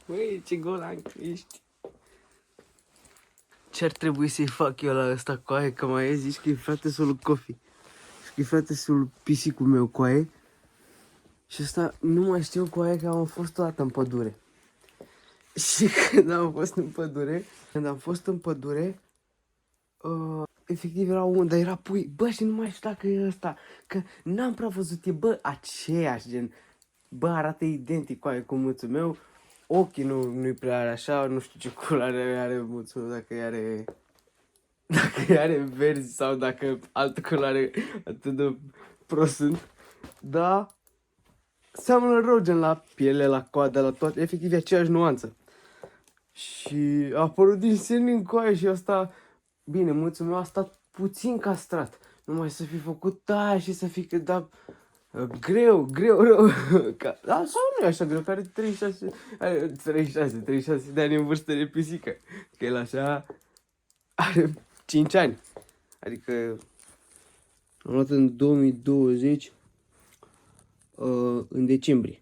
Băi, ce golan ești. Ce ar trebui să-i fac eu la ăsta, coaie? Că mai e, zici că e frate-sul lui Cofi. Și că e frate-sul lui pisicul meu, coaie. Și ăsta, nu mai știu, coaie, că am fost o dată în pădure. Și când am fost în pădure, efectiv era unde era pui. Bă, și nu mai știu dacă e ăsta. Că n-am prea văzut, e, bă, aceeași, gen. Bă, arată identic, coaie, cu muțul meu. Ochii nu-i prea are așa, nu știu ce culoare are muțul meu, dacă are verzi sau dacă altă culoare atât de prost sunt. Da, seamănă rău, gen la piele, la coadă, la toate, efectiv e aceeași nuanță. Și a apărut din senin coaie și asta, bine, muțul meu a stat puțin castrat. Numai să fi făcut aia și să fi, da, greu, rău. Da, sau nu e așa greu, că are 36 de ani în vârstă de pisică. Că el așa are 5 ani. Adică am luat în 2020, în decembrie.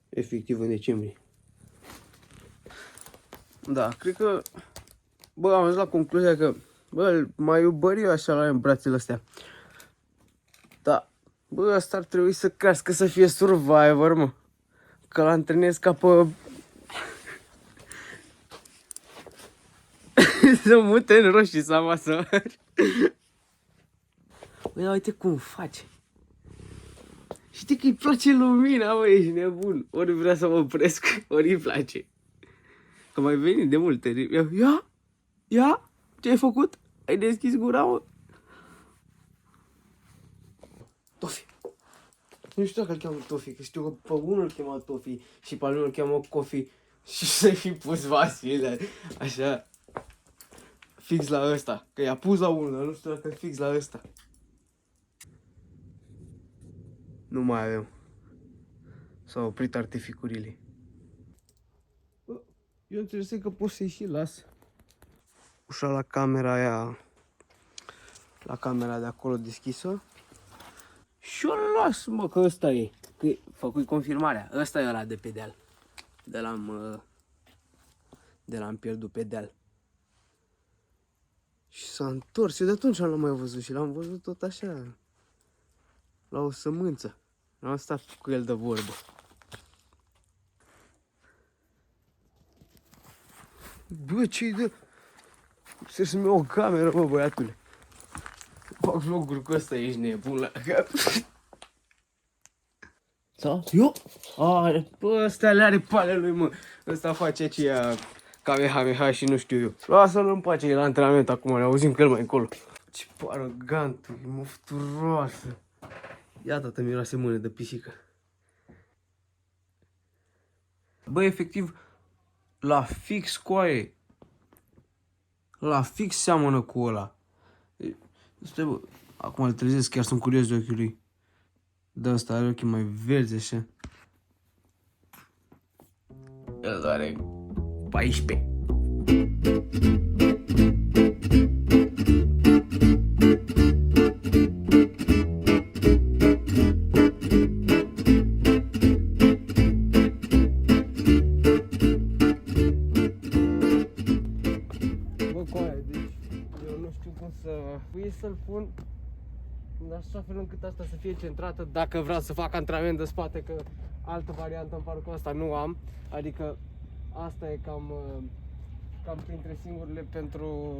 Efectiv în decembrie. Da, cred că, bă, am ajuns la concluzia că, bă, mai iubăr eu așa la în brațele astea. Da, bă, asta ar trebui să crească, să fie survivor, mă. Că l-antrenez ca pe... să mute în roșii să amasă. Băi, uite cum face. Știi că îi place lumina, bă, ești nebun. Ori vrea să mă opresc, ori îi place. Că mai veni de multe. Ia, ce ai făcut? Ai deschis gura, mă? Tofi. Nu știu dacă îl cheamă Tofi, că știu că pe unul îl cheamă Tofi și pe altul îl cheamă Cofi. Și să-i fi pus Vasile, așa, fix la ăsta. Că i-a pus la unul, dar nu știu dacă fix la ăsta. Nu mai avem. S-au oprit artificurile. Eu înțeleg că pot să-i și las. Ușa la camera aia, la camera de acolo deschisă. Și o las, mă, că ăsta e. Că făcui confirmarea. Ăsta e ăla de pe deal. De l-am pierdut pe deal. Și s-a întors. Eu de atunci l-am mai văzut și l-am văzut tot așa. La o sămânță. Am stat cu el de vorbă. Bă, ce-i de... Să-mi iau o cameră, bă, băiatule. Fac vloguri cu ăsta, ești nebun la cap. Sau? Eu? Bă, ăsta le are pale lui, mă. Ăsta face aceea Kamehameha și nu știu eu. Lasă-l în pace, e la antrenament acum, ne auzim că el mai încolo. Ce arogant, e mofturoasă. Iată-te, miroase mână de pisică. Bă, efectiv, la fix coaie. La fix seamănă cu ăla. Stai, bă, acum îl trezesc, chiar sunt curios de ochiul lui. De ăsta are ochii mai verzi așa. El are 14. Să-l pun în așa fel încât asta să fie centrată dacă vreau să fac antrenament de spate, că altă variantă în parcul ăsta nu am, adică asta e cam printre singurele pentru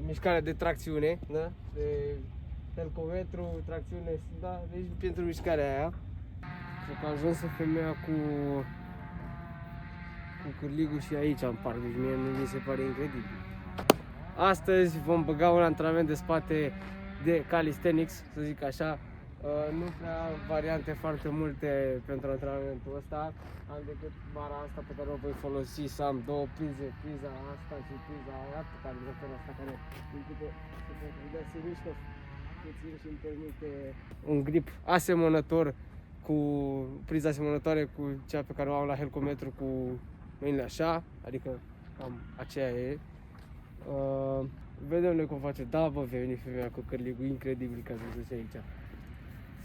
mișcarea de tracțiune, da? De helcometru, tracțiune, da? Deci pentru mișcarea aia. Și că am ajuns să femeia cu cârligul și aici în parc, deci mie nu mi se pare incredibil. Astăzi vom băga un antrenament de spate de calisthenics, să zic așa. Nu prea variante foarte multe pentru antrenamentul ăsta. Am decât bara asta pe care o voi folosi, să am două prize, priza asta și priza aia, pe care asta care se mișcă puțin și îmi permite un grip asemănător cu priza asemănătoare cu cea pe care o am la helcometru, cu mâinile așa, adică cam aceea e. Vedem noi cum face. Da, bă, vei veni femeia cu cărligul incredibil ca să duce aici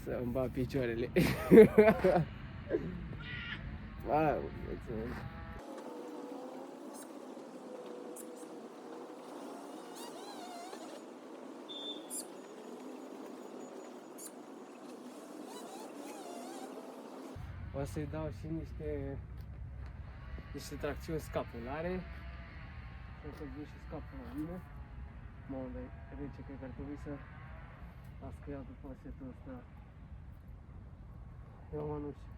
să îmi bat picioarele. O să-i dau și niște tracțiuni scapulare. Cred că vin și scapul la mine. Mamă, dar e rece, cred că ar trebui să las că iau după setul ăsta. Eu mă nu știu.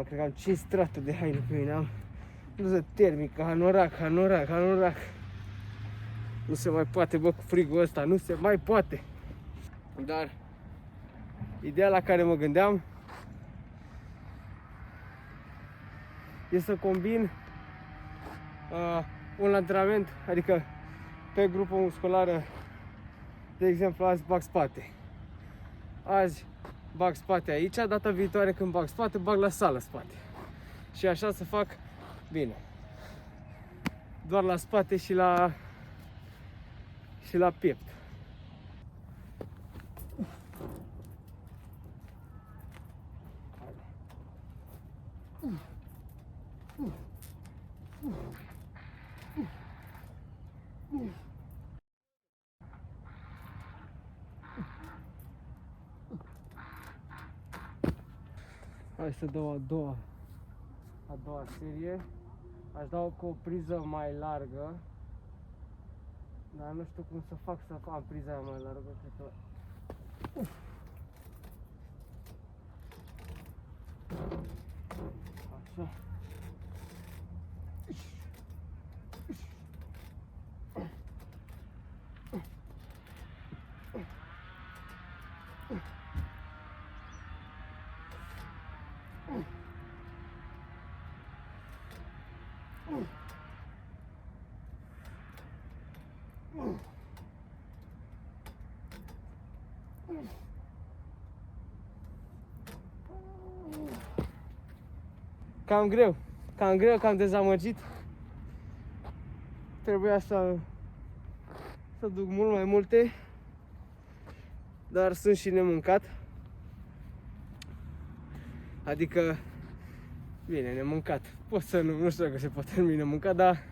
Cred că am 5 straturi de haine pe mine, am bluză termică, hanorac. Nu se mai poate, bă, cu frigul ăsta, nu se mai poate. Dar ideea la care mă gândeam e să combin un antrenament, adică pe grupă musculară, de exemplu azi bag spate. Azi bag spate aici, data viitoare când bag spate, bag la sală spate. Și așa să fac bine. Doar la spate și la piept. Hai să dau a doua serie. Aș dau cu o priză mai largă. Dar nu știu cum să fac să am priza aia mai largă. Cred că... Așa. Cam greu, cam dezamăgit. Trebuia să duc mult mai multe, dar sunt și nemâncat. Adică, bine, nemâncat. Pot să nu știu dacă se poate numi nemâncat, dar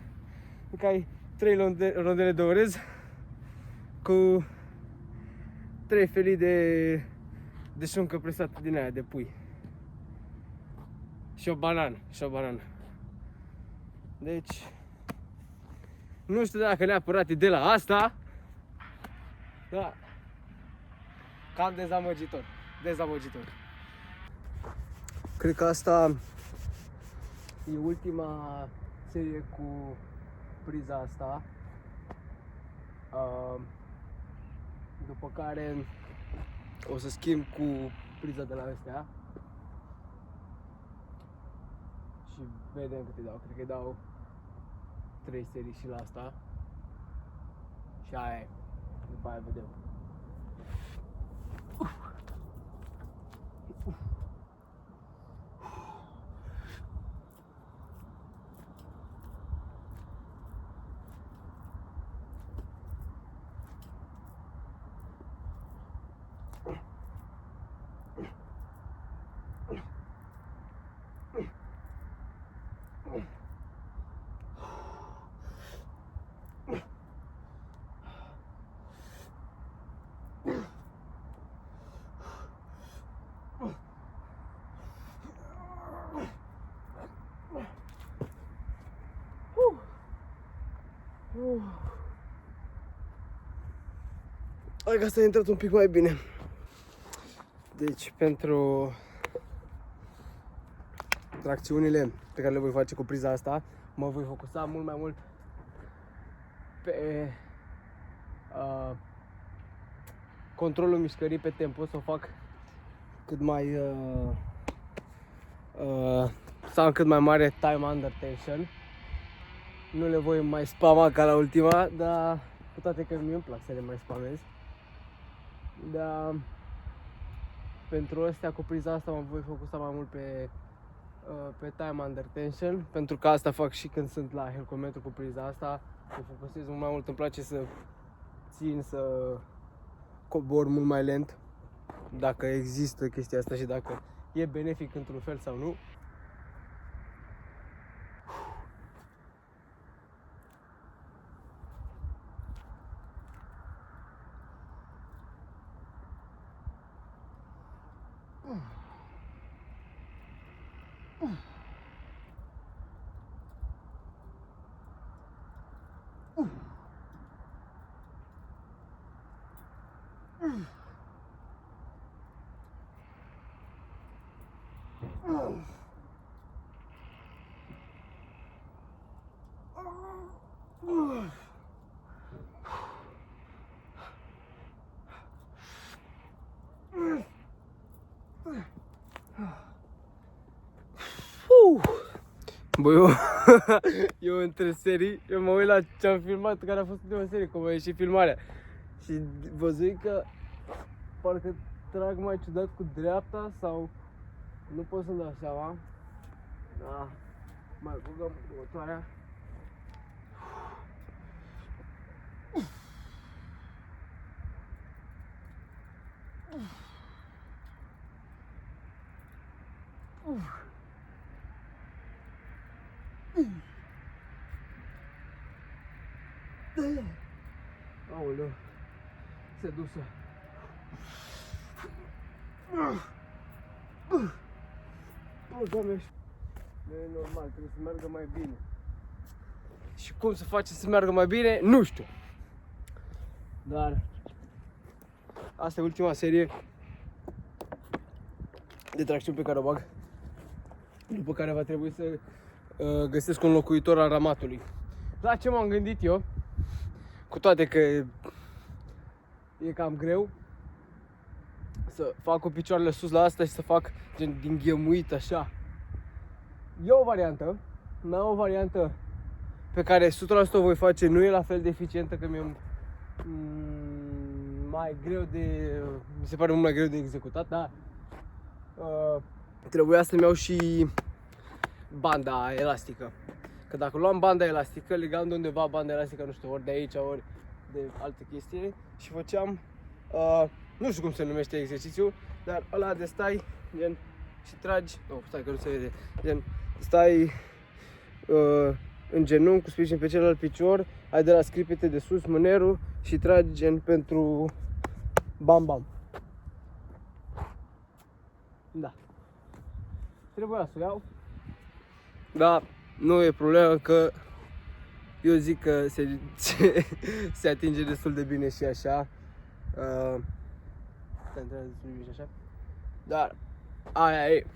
încă ai 3 rondele de orez cu 3 felii de șuncă presată din aia, de pui. Și o banană. Deci, nu știu dacă neapărat e de la asta, dar cam dezamăgitor. Cred că asta e ultima serie cu priza asta. După care o să schimb cu priza de la astea. Și vedem cât îi dau. Cred că îi dau 3 serii și la asta. Și aia e. După aia vedem. Hai că asta a intrat un pic mai bine. Deci pentru tracțiunile pe care le voi face cu priza asta, mă voi focusa mult mai mult pe controlul mișcării pe tempo, să o fac cât mai să am cât mai mare time under tension. Nu le voi mai spama ca la ultima, dar cu toate că mie îmi plac să le mai spamez. Dar pentru astea, cu priza asta, mă voi focusa mai mult pe time under tension, pentru că asta fac și când sunt la helcometru cu priza asta. Mă focusez mult mai mult, îmi place să țin, să cobor mult mai lent, dacă există chestia asta și dacă e benefic într-un fel sau nu. Bă, eu între serii, eu mă uit la ce am filmat, care a fost ultima serie, cum a ieșit filmarea. Și văzui că parcă trag mai ciudat cu dreapta sau nu pot să-mi dau seama. Da, mai băgăm următoarea. Aoleu, se dusă. Oh, Doamne, nu e normal, trebuie să meargă mai bine. Și cum să face să meargă mai bine, nu știu. Dar asta e ultima serie de tracțiuni pe care o bag. După care va trebui să găsesc un locuitor al ramatului. La ce m-am gândit eu, cu toate că e cam greu, să fac cu picioarele sus la asta și să fac gen din ghemuit așa. E o variantă, n-am o variantă pe care 100% o voi face, nu e la fel de eficientă, că mi-e mai greu de, mi se pare mult mai greu de executat, dar trebuia să-mi iau și banda elastică. Că dacă luam banda elastică, legam de undeva banda elastică, nu știu, ori de aici, ori de alte chestii și făceam, nu știu cum se numește exercițiul, dar ăla de stai, gen, și tragi, stai că nu se vede, gen, stai în genunchi cu sprijin pe celălalt picior, ai de la scripete de sus mânerul și tragi gen pentru bam-bam. Da. Trebuia să o iau. Da, nu e problemă că eu zic că se atinge destul de bine și așa. Se antrenează destul de bine și așa. Dar aia e.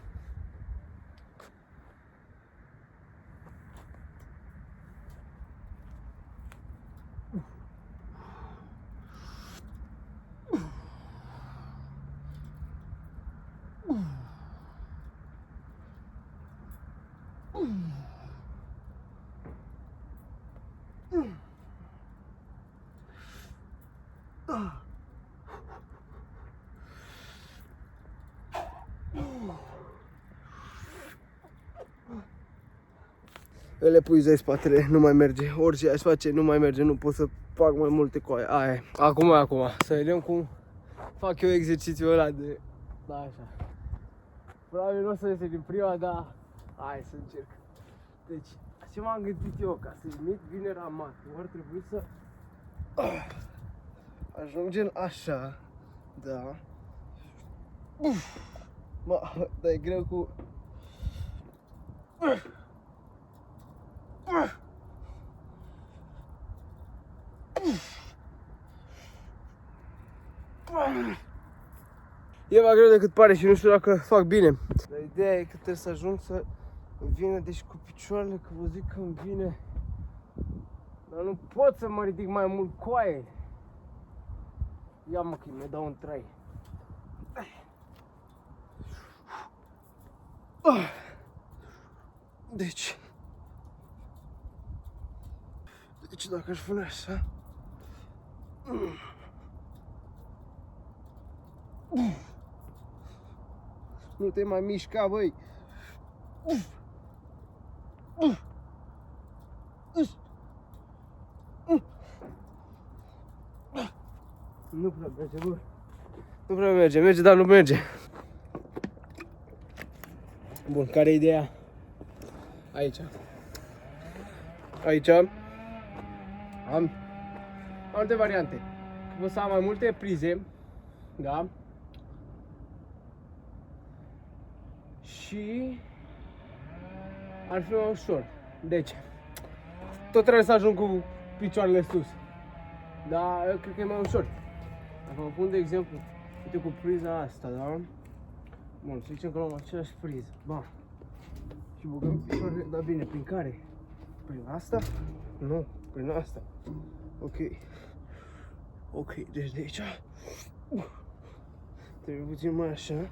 Îl epuizai spatele, nu mai merge. Orice aș face, nu mai merge, nu pot să fac mai multe cu aia. Aia. Acum. Să vedem cum fac eu exercițiul ăla de... Da, așa. Probabil nu o să iese din prima, dar hai să încerc. Deci, ce m-am gândit eu, ca să imit bine ramatul, ar trebui să ajung gen așa, da. Mă, dar e greu cu... E mai greu decât pare și nu știu dacă fac bine. Dar ideea e că trebuie să ajung să vină, deci cu picioarele, că vă zic că îmi vine. Dar nu pot să mă ridic mai mult coaie. Ia mă că mi dau un trai. Deci dacă aș pune așa, nu te mai mișca, băi. Nu prea merge, bă. Nu prea merge, merge, dar nu merge. Bun, care e ideea? Aici am alte variante. Pot să am mai multe prize, da? Și ar fi mai ușor. Deci, tot trebuie să ajung cu picioarele sus. Dar eu cred că e mai ușor. Dacă mă pun de exemplu, uite cu priza asta, da? Bun, să zicem că luăm aceeași priză. Ba. Și băgăm picioarele, dar bine, prin care? Prin asta? Nu, prin asta. Ok. Ok, deci de aici trebuie puțin mai așa.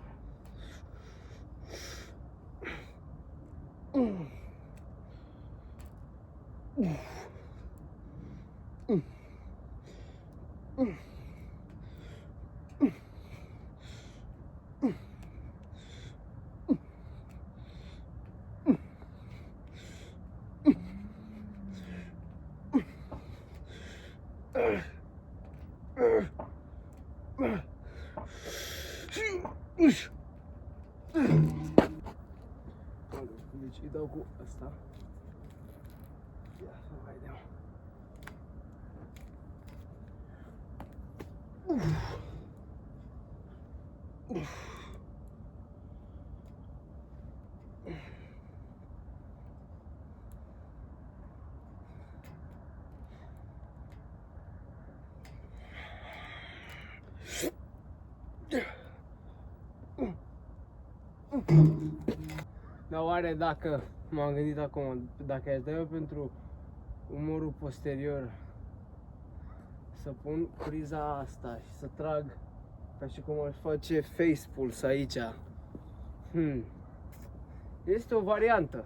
Deci îi dau cu asta. Ia să mai dau. Dar oare dacă m-am gândit acum, dacă aș da eu pentru umorul posterior să pun priza asta și să trag ca și cum aș face face pulse aici. Este o variantă.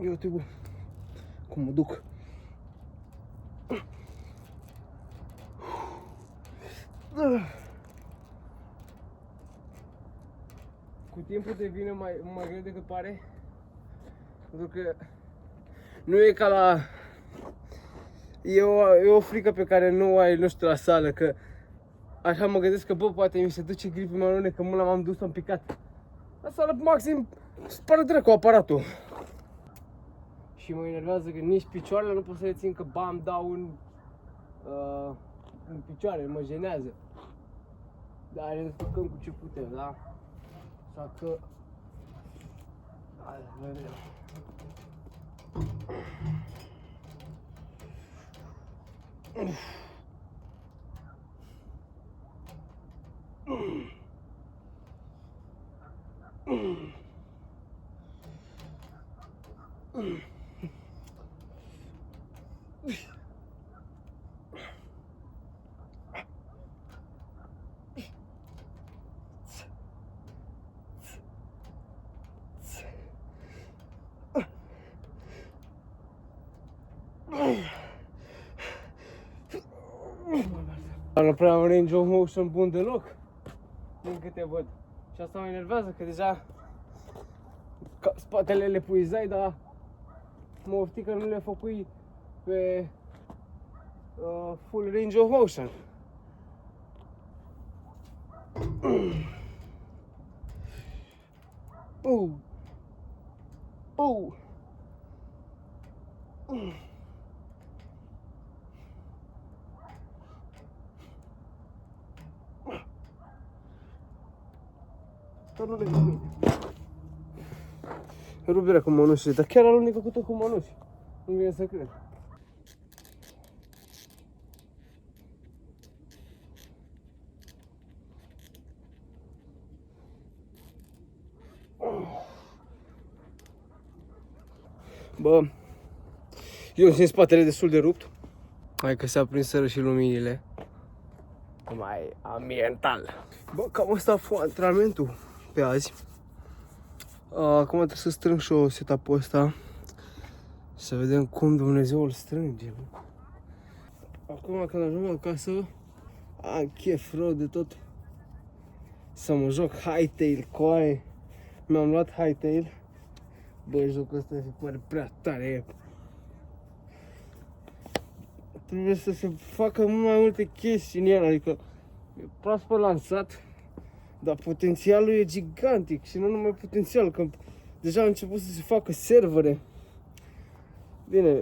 Eu te bun. Cum mă duc. Cu timpul devine mai greu decât pare. Pentru că nu e ca la... E o frică pe care nu ai, nu știu, la sală, că așa mă gândesc că, bă, poate mi se duce gripul, mă alune, că mâna m-am dus, am picat. La sală, maxim, spără dracu aparatul. Și mă enervează că nici picioarele nu pot să le țin, că bam, dau în picioare, mă jenează. Dar ne descurcăm cu ce putem, da? Așa că... Hai, vedem. Nu prea am range of motion bun deloc, din câte văd. Și asta mă enervează, că deja spatele le puizai, dar mă ofti că nu le făcui pe full range of motion. Dar nu le cu mine. Ruberea cu mănușile, dar chiar alunecă cu tot cu mănuși. Nu vine să cred. Bă, eu simt spatele destul de rupt. Hai că se aprinseră și luminile. Mai ambiental. Bă, cam ăsta a fost antrenamentul pe azi. Acum trebuie să strâng și eu setup-ul ăsta. Să vedem cum Dumnezeu îl strânge. Acum când ajung acasă, am chef rău de tot să mă joc Hytale, coaie. Mi-am luat Hytale. Bă, jocul ăsta se pare prea tare. Trebuie să se facă mult mai multe chestii în el, adică e proaspăt lansat, dar potențialul e gigantic și nu numai potențial, că deja au început să se facă servere. Bine,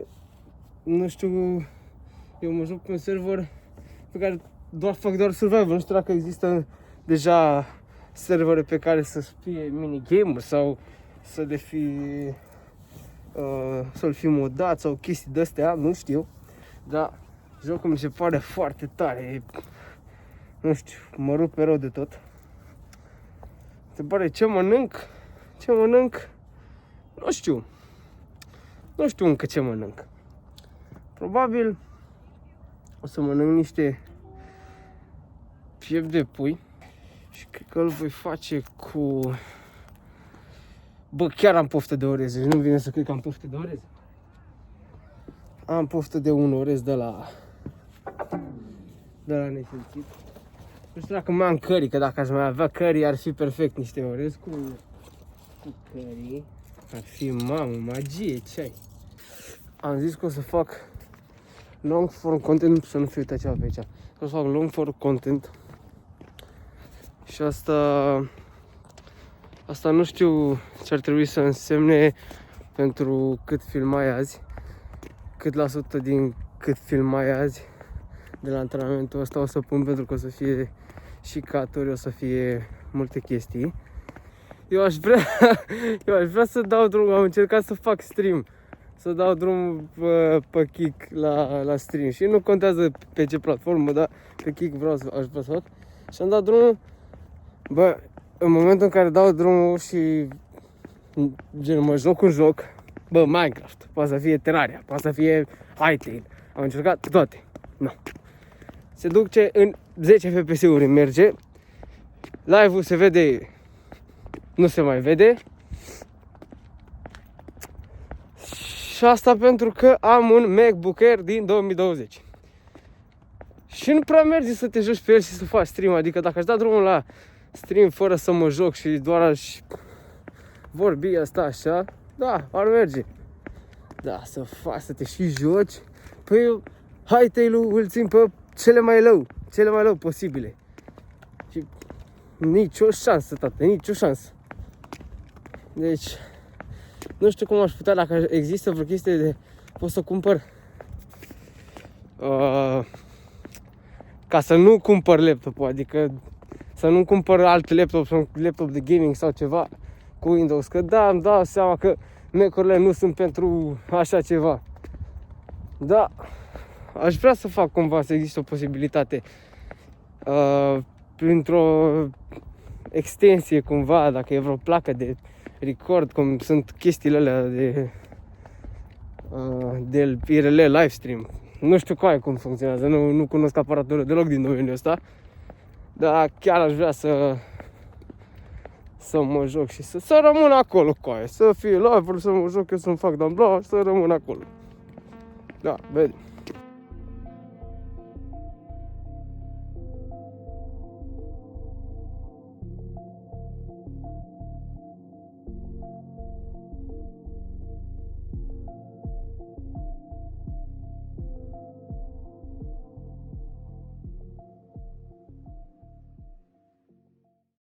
nu știu, eu mă joc pe un server pe care fac doar survival, nu știu dacă există deja servere pe care să fie minigame-uri sau să le fi, să-l fi modat sau chestii de-astea, nu știu. Dar jocul mi se pare foarte tare, nu știu, mă rupe rău de tot. Se pare ce mănânc, nu știu încă ce mănânc. Probabil o să mănânc niște piept de pui și cred că îl voi face cu... Bă, chiar am poftă de orez, deci nu vine să cred că am poftă de orez. Am poftă de un orez de la nesimțit. Nu știu dacă mai am curry, că dacă aș mai avea curry ar fi perfect niște orez cu curry. Ar fi, mamă, magie, ce ai? Am zis că o să fac long form content, să nu fiu uitat ceva pe aici. O să fac long form content. Și asta nu știu ce ar trebui să însemne pentru cât filmai azi. Cât la sută din cât filmai azi de la antrenamentul ăsta o să pun, pentru că o să fie și caturi, o să fie multe chestii. Eu aș vrea să dau drum, am încercat să fac stream, să dau drum pe Kick la stream și nu contează pe ce platformă, dar pe Kick aș vrea să fac. Și am dat drumul, bă, în momentul în care dau drumul și gen mă joc un joc, bă, Minecraft, poate să fie Terraria, poate să fie Hytale, am încercat toate, nu. Se duce în 10 FPS-uri, merge, live-ul se vede, nu se mai vede. Și asta pentru că am un MacBook Air din 2020. Și nu prea merge să te joci pe el și să faci stream, adică dacă aș da drumul la stream fără să mă joc și doar aș vorbi asta așa, da, ar merge. Da, să faci, să te și joci, păi eu Hytale-ul îl țin pe cele mai low posibile. Și nicio șansă, tată, nicio șansă. Deci, nu știu cum aș putea, dacă există vreo chestie de pot să cumpăr ca să nu cumpăr laptop-ul, adică să nu cumpăr alt laptop sau un laptop de gaming sau ceva cu Windows, că da, îmi dau seama că Mac-urile nu sunt pentru așa ceva. Da, aș vrea să fac cumva să există o posibilitate printr-o extensie cumva, dacă e vreo placă de record, cum sunt chestiile alea de IRL livestream. Nu știu cum funcționează, nu cunosc aparatură deloc din domeniul ăsta, dar chiar aș vrea să mă joc și să rămân acolo, să fie live-uri, să mă joc eu, să-mi fac down, să rămân acolo. Da, vedem.